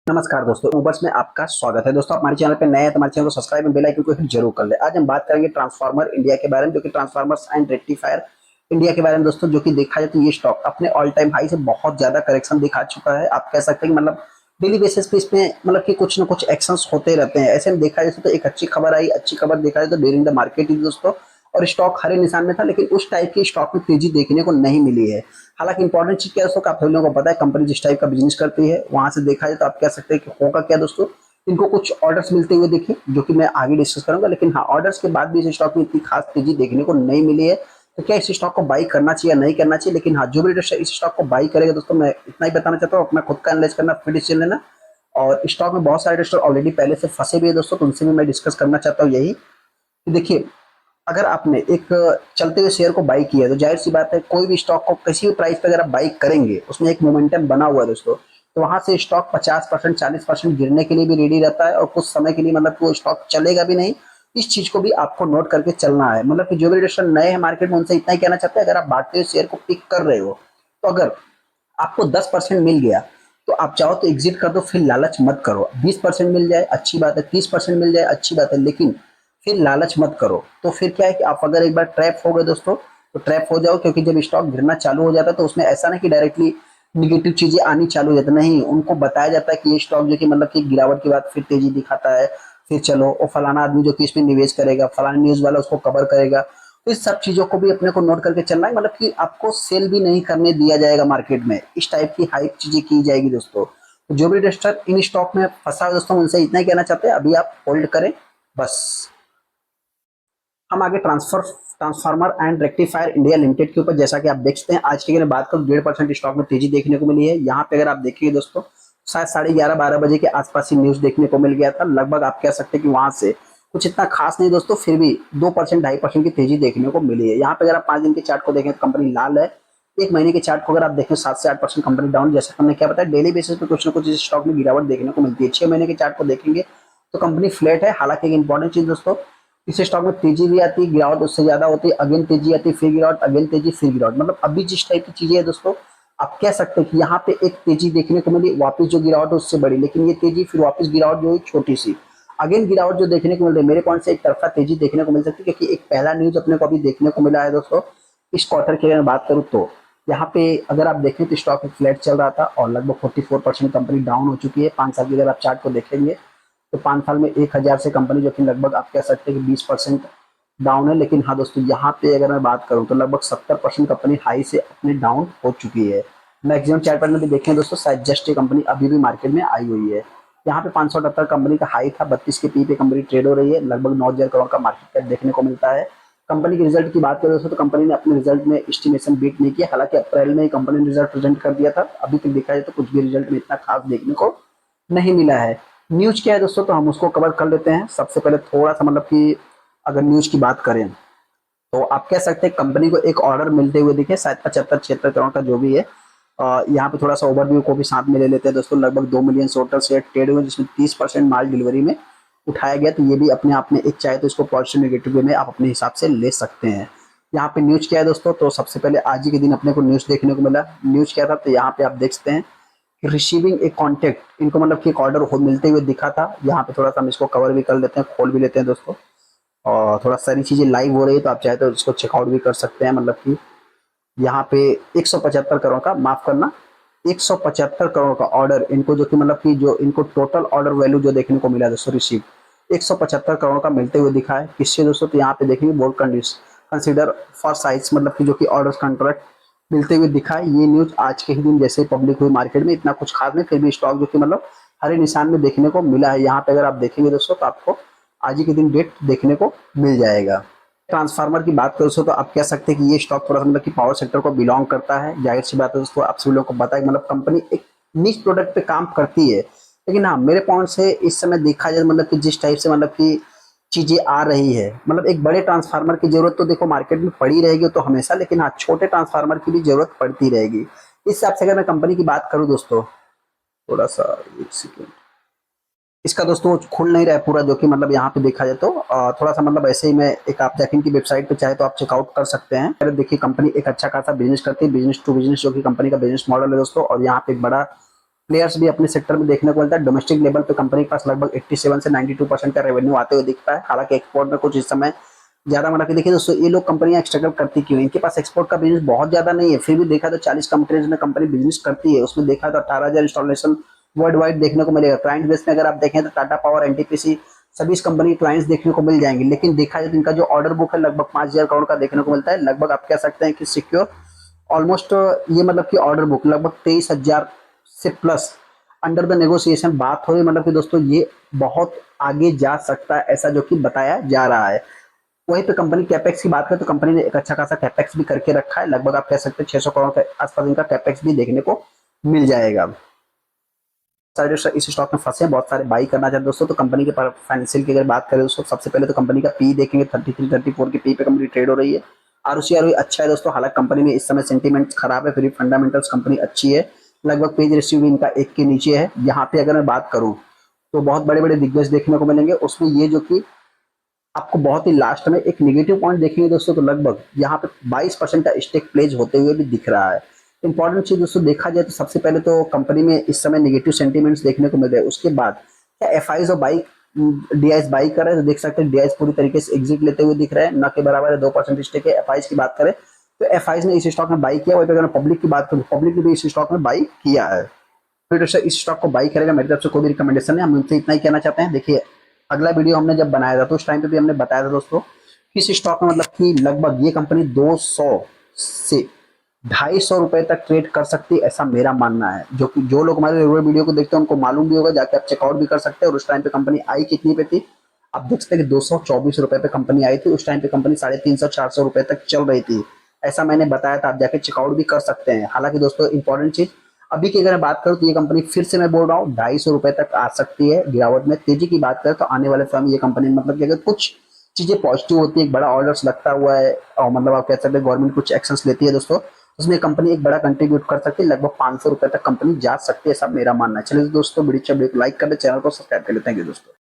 नमस्कार दोस्तों, ऊबर्स में आपका स्वागत है। दोस्तों, आप हमारे चैनल पे नए हैं तो हमारे चैनल को सब्सक्राइब और बेल आइकन को हिट जरूर कर ले। आज हम बात करेंगे ट्रांसफार्मर इंडिया के बारे में, जो कि ट्रांसफार्मर्स एंड रेक्टिफायर इंडिया के बारे में। दोस्तों, जो कि देखा जाए तो ये स्टॉक अपने ऑल टाइम हाई से बहुत ज्यादा करेक्शन दिखा चुका है। आप कह सकते हैं कि मतलब डेली बेसिस पे इसमें मतलब कि कुछ ना कुछ एक्शंस होते रहते हैं। ऐसे में देखा जाए तो एक अच्छी खबर आई, अच्छी खबर देखा जाए तो ड्यूरिंग द मार्केट दोस्तों, और स्टॉक हरे निशान में था, लेकिन उस टाइप की स्टॉक में तेजी देखने को नहीं मिली है। हालांकि इंपॉर्टेंट चीज क्या है दोस्तों, आप सभी लोगों को पता है कंपनी जिस टाइप का बिजनेस करती है, वहां से देखा जाए तो आप कह सकते हैं कि होगा क्या दोस्तों। इनको कुछ ऑर्डर्स मिलते हुए देखिए, जो कि मैं आगे डिस्कस करूंगा। लेकिन हाँ, ऑर्डर्स के बाद भी इस स्टॉक में इतनी खास तेजी देखने को नहीं मिली है। तो क्या इस स्टॉक को बाई करना चाहिए या नहीं करना चाहिए? लेकिन हाँ, जो भी इस स्टॉक को बाई करेगा दोस्तों, मैं इतना ही बताना चाहता हूँ, अपना खुद का एनालाइज करना, फिर डिसीजन लेना। और स्टॉक में बहुत सारे स्टॉक ऑलरेडी पहले से फंसे हुए हैं दोस्तों, तो उनसे भी मैं डिस्कस करना चाहता हूँ यही कि देखिए, अगर आपने एक चलते हुए शेयर को बाई किया है तो जाहिर सी बात है, कोई भी स्टॉक को किसी भी प्राइस पे अगर आप बाई करेंगे, उसमें एक मोमेंटम बना हुआ है दोस्तों, तो वहां से स्टॉक 50% 40% गिरने के लिए भी रेडी रहता है, और कुछ समय के लिए मतलब वो स्टॉक चलेगा भी नहीं। इस चीज को भी आपको नोट करके चलना है। मतलब कि जो भी इन्वेस्टर नए हैं मार्केट में, उनसे इतना ही कहना चाहते हैं, अगर आप बांटते हुए शेयर को पिक कर रहे हो, तो अगर आपको 10% मिल गया तो आप चाहो तो एग्जिट कर दो, फिर लालच मत करो। 20% मिल जाए अच्छी बात है, 30% मिल जाए अच्छी बात है, लेकिन फिर लालच मत करो। तो फिर क्या है कि आप अगर एक बार ट्रैप हो गए दोस्तों, तो ट्रैप हो जाओ। क्योंकि जब स्टॉक गिरना चालू हो जाता है, तो उसमें ऐसा नहीं कि डायरेक्टली निगेटिव चीजें आनी चालू हो जाती, नहीं, उनको बताया जाता है कि ये स्टॉक जो कि मतलब कि गिरावट के बाद फिर तेजी दिखाता है, फिर चलो और फलाना आदमी जो कि इसमें निवेश करेगा, फलाना न्यूज वाला उसको कवर करेगा। तो इस सब चीजों को भी अपने को नोट करके चलना है। मतलब कि आपको सेल भी नहीं करने दिया जाएगा मार्केट में, इस टाइप की हाइप चीजें की जाएगी दोस्तों। तो जो भी इन्वेस्टर इन स्टॉक में फंसा है दोस्तों, उनसे इतना ही कहना चाहते हैं, अभी आप होल्ड करें बस। हम आगे transformer and rectifier India limited के ऊपर, जैसा कि आप देख सकते हैं, आज की अगर बात करूं, 1.5% स्टॉक में तेजी देखने को मिली है। यहाँ पे अगर आप देखिए दोस्तों, शायद 11:30-12 बजे के आसपास ही न्यूज देखने को मिल गया था। लगभग आप कह सकते हैं कि वहां से कुछ इतना खास नहीं दोस्तों, फिर भी 2% 2.5% की तेजी देखने को मिली है। यहाँ पे अगर आप 5 दिन के चार्ट को देखें तो कंपनी लाल है। एक महीने के चार्ट को अगर आप देखें, 7 से 8% कंपनी डाउन। जैसा हमने क्या बताया, डेली बेसिस पे कुछ ना कुछ इस स्टॉक में गिरावट देखने को मिलती है। 6 महीने के चार्ट को देखेंगे तो कंपनी फ्लैट है। हालांकि एक इंपॉर्टेंट चीज दोस्तों, इस स्टॉक में तेजी भी आती है, गिरावट उससे ज्यादा होती है, अगेन तेजी आती है, फिर गिरावट, अगेन तेजी, फिर गिरावट। मतलब अभी जिस टाइप की चीजें है दोस्तों, आप कह सकते हैं कि यहाँ पे एक तेजी देखने को मिली, वापस जो गिरावट है उससे बड़ी, लेकिन ये तेजी फिर वापस गिरावट जो है छोटी सी, अगेन गिरावट जो देखने को मिल रही है। मेरे पॉइंट से एक तरफा तेजी देखने को मिल सकती है, क्योंकि एक पहला न्यूज अपने को अभी देखने को मिला है दोस्तों। इस क्वार्टर की अगर बात करूँ तो यहाँ पे अगर आप देखें तो स्टॉक एक फ्लैट चल रहा था, और लगभग 44% कंपनी डाउन हो चुकी है। 5 साल की अगर आप चार्ट को देखेंगे तो 5 साल में 1,000 से कंपनी जो कि लगभग आप कह सकते हैं कि 20% डाउन है। लेकिन हाँ दोस्तों, यहाँ पे अगर मैं बात करूँ तो लगभग 70% कंपनी हाई से अपने डाउन हो चुकी है। मैक्सिमम चार्ट पर भी देखें दोस्तों, शायद जस्ट ये कंपनी अभी भी मार्केट में आई हुई है। यहाँ पे 578 कंपनी का हाई था, 32 के पी पे कंपनी ट्रेड हो रही है। लगभग 9,000 करोड़ का मार्केट कैप देखने को मिलता है। कंपनी के रिजल्ट की बात करें दोस्तों, तो कंपनी ने अपने रिजल्ट में एस्टिमेशन बीट नहीं किया। हालांकि अप्रैल में ही कंपनी ने रिजल्ट प्रेजेंट कर दिया था। अभी तक देखा जाए तो कुछ भी रिजल्ट में इतना खास देखने को नहीं मिला है। न्यूज क्या है दोस्तों, तो हम उसको कवर कर लेते हैं। सबसे पहले थोड़ा सा मतलब कि अगर न्यूज की बात करें, तो आप कह सकते हैं कंपनी को एक ऑर्डर मिलते हुए दिखे, शायद 75-76 करोड़ का जो भी है। यहाँ पे थोड़ा सा ओवरव्यू को भी साथ में ले लेते हैं दोस्तों। लगभग 2 मिलियन टोटल शेयर ट्रेड हुए, जिसमें 30% माल डिलीवरी में उठाया गया। तो ये भी अपने आप में एक, चाहे तो इसको पॉजिटिव नेगेटिव वे में आप अपने हिसाब से ले सकते हैं। यहाँ पे न्यूज क्या है दोस्तों, तो सबसे पहले आज ही के दिन अपने को न्यूज देखने को मिला। न्यूज क्या था, तो यहाँ पे आप देख सकते हैं कि रिसीविंग एक कॉन्टेक्ट, इनको मतलब कि एक ऑर्डर मिलते हुए दिखा था। यहाँ पे थोड़ा सा हम इसको कवर भी कर लेते हैं, खोल भी लेते हैं दोस्तों। और थोड़ा सारी चीजें लाइव हो रही है, तो आप चाहे तो इसको चेकआउट भी कर सकते हैं। मतलब कि यहाँ पे 175 करोड़ का, माफ करना, 175 करोड़ का ऑर्डर इनको, जो कि मतलब कि जो इनको टोटल ऑर्डर वैल्यू जो देखने को मिला दोस्तों, रिसीव 175 करोड़ का मिलते हुए दिखा है। किससे दोस्तों, तो यहाँ पे देखेंगे बोर्ड कंसिडर फॉर साइज, मतलब कि जो कि ऑर्डर कॉन्ट्रैक्ट मिलते हुए दिखा है। ये न्यूज आज के ही दिन जैसे पब्लिक हुई मार्केट में, इतना कुछ खास नहीं, फिर भी स्टॉक जो कि मतलब हरे निशान में देखने को मिला है। यहाँ पे अगर आप देखेंगे दोस्तों, तो आपको आज ही के दिन डेट देखने को मिल जाएगा। ट्रांसफार्मर की बात करो तो आप कह सकते हैं कि ये स्टॉक थोड़ा सा मतलब कि पावर सेक्टर को बिलोंग करता है। जाहिर सी बात है दोस्तों, आप सभी लोगों को पता है मतलब कंपनी एक निश प्रोडक्ट पे काम करती है। लेकिन हाँ, मेरे पॉइंट से इस समय देखा जाए मतलब कि जिस टाइप से मतलब कि चीजें आ रही है, मतलब एक बड़े ट्रांसफार्मर की जरूरत तो देखो मार्केट में पड़ी रहेगी तो हमेशा, लेकिन हाँ, छोटे ट्रांसफार्मर की भी जरूरत पड़ती रहेगी। इस हिसाब से अगर मैं कंपनी की बात करूँ दोस्तों, थोड़ा सा एक सेकेंड, इसका दोस्तों खुल नहीं रहा है पूरा, जो कि मतलब यहाँ पे देखा जाए तो थोड़ा सा मतलब ऐसे ही मैं एक, आप देखें कि वेबसाइट पे चाहे तो आप चेकआउट कर सकते हैं। अगर देखिए कंपनी एक अच्छा खासा बिजनेस करती है, बिजनेस टू बिजनेस जो कि कंपनी का बिजनेस मॉडल है दोस्तों। और यहाँ पे एक बड़ा प्लेयर्स भी अपने सेक्टर में देखने को मिलता है। डोमेस्टिक लेवल पे कंपनी के पास लगभग 87 से 92% का रेवेन्यू आते हुए दिखता है। हालांकि एक्सपोर्ट में कुछ इस समय ज्यादा मतलब कि देखिए दोस्तों, ये लोग कंपनियां स्ट्रगल करती क्यों, इनके पास एक्सपोर्ट का बिजनेस बहुत ज्यादा नहीं है, फिर भी देखा तो 40 कंट्रीज में कंपनी बिजनेस करती है। उसमें देखा तो 18,000 इंस्टॉलेशन वर्ल्ड वाइड देखने को मिलेगा। क्लाइंट बेस में अगर आप देखें तो टाटा पावर, एनटीपीसी, सभी इस कंपनी क्लाइंट्स देखने को मिल जाएंगे। लेकिन देखा जाए तो इनका जो ऑर्डर बुक है लगभग 5,000 करोड़ का देखने को मिलता है। लगभग आप कह सकते हैं कि सिक्योर ऑलमोस्ट, ये मतलब कि ऑर्डर बुक लगभग 23,000 से प्लस अंडर द नेगोशिएशन बात हो रही। मतलब कि दोस्तों ये बहुत आगे जा सकता है ऐसा जो कि बताया जा रहा है। वहीं पे कंपनी कैपेक्स की बात करें तो कंपनी ने एक अच्छा खासा कैपेक्स भी करके रखा है। लगभग आप कह सकते हैं 600 करोड़ के आसपास इनका कैपेक्स भी देखने को मिल जाएगा। सारे जो इस स्टॉक में फंसे हैं, बहुत सारे बाई करना चाहते हैं दोस्तों, तो कंपनी के फाइनेंशियल की अगर बात करें दोस्तों, सबसे पहले तो कंपनी का पी देखेंगे, 33-34 की पी पे कंपनी ट्रेड हो रही है। आर अच्छा है दोस्तों। हालांकि कंपनी में इस समय सेंटीमेंट खराब है, फिर भी फंडामेंटल्स कंपनी अच्छी है। लगभग पेज रेशियो भी इनका 1 के नीचे है। यहाँ पे अगर मैं बात करूँ तो बहुत बड़े बड़े दिग्गज देखने को मिलेंगे, उसमें ये जो कि आपको बहुत ही लास्ट में एक नेगेटिव पॉइंट देखेंगे दोस्तों, तो लगभग यहाँ पे 22% का स्टेक प्लेज होते हुए भी दिख रहा है। इंपॉर्टेंट चीज दोस्तों देखा जाए तो सबसे पहले तो कंपनी में इस समय नेगेटिव सेंटीमेंट्स देखने को मिल रहे हैं। उसके बाद क्या F I by DIIs by कर रहे हैं, तो देख सकते हैं डीआईएस पूरी तरीके से एग्जिट लेते हुए दिख रहे हैं, न के बराबर है 2% स्टेक है। एफ की बात करें तो एफ ने इस स्टॉक में बाई किया। वही अगर पब्लिक की बात करूँ, पब्लिक ने भी इस स्टॉक में बाई किया है। फिर इस स्टॉक को बाई करेगा, मेरी तरफ से कोई भी रिकमेंडेशन है, हम उनसे इतना ही कहना चाहते हैं। देखिए अगला वीडियो हमने जब बनाया था तो उस टाइम पे भी हमने बताया था दोस्तों कि इस स्टॉक में मतलब कि लगभग ये कंपनी 200 से 250 रुपए तक ट्रेड कर सकती है, ऐसा मेरा मानना है। जो कि जो लोग हमारे रेगुलर वीडियो को देखते हैं उनको मालूम भी होगा, जाके आप चेकआउट भी कर सकते हैं। और उस टाइम पे कंपनी आई कितनी पे थी, आप देख सकते हैं कि 224 रुपए पे कंपनी आई थी। उस टाइम पे कंपनी 350-400 रुपए तक चल रही थी, ऐसा मैंने बताया था। आप जाके चेकआउट भी कर सकते हैं। हालांकि दोस्तों इंपॉर्टेंट चीज अभी की अगर मैं बात करूं तो ये कंपनी फिर से मैं बोल रहा हूँ 250 रुपए तक आ सकती है गिरावट में। तेजी की बात करें तो आने वाले समय ये कंपनी मतलब कि अगर कुछ चीजें पॉजिटिव होती है, एक बड़ा ऑर्डर्स लगता हुआ है, और मतलब आप कह सकते हैं गवर्नमेंट कुछ एक्शंस लेती है दोस्तों, उसमें कंपनी एक बड़ा कंट्रीब्यूट कर सकती है। लगभग 500 रुपए तक कंपनी जा सकती है, सब मेरा मानना है। चलिए दोस्तों वीडियो को लाइक कर दे, चैनल को सब्सक्राइब कर ले। थैंक यू दोस्तों।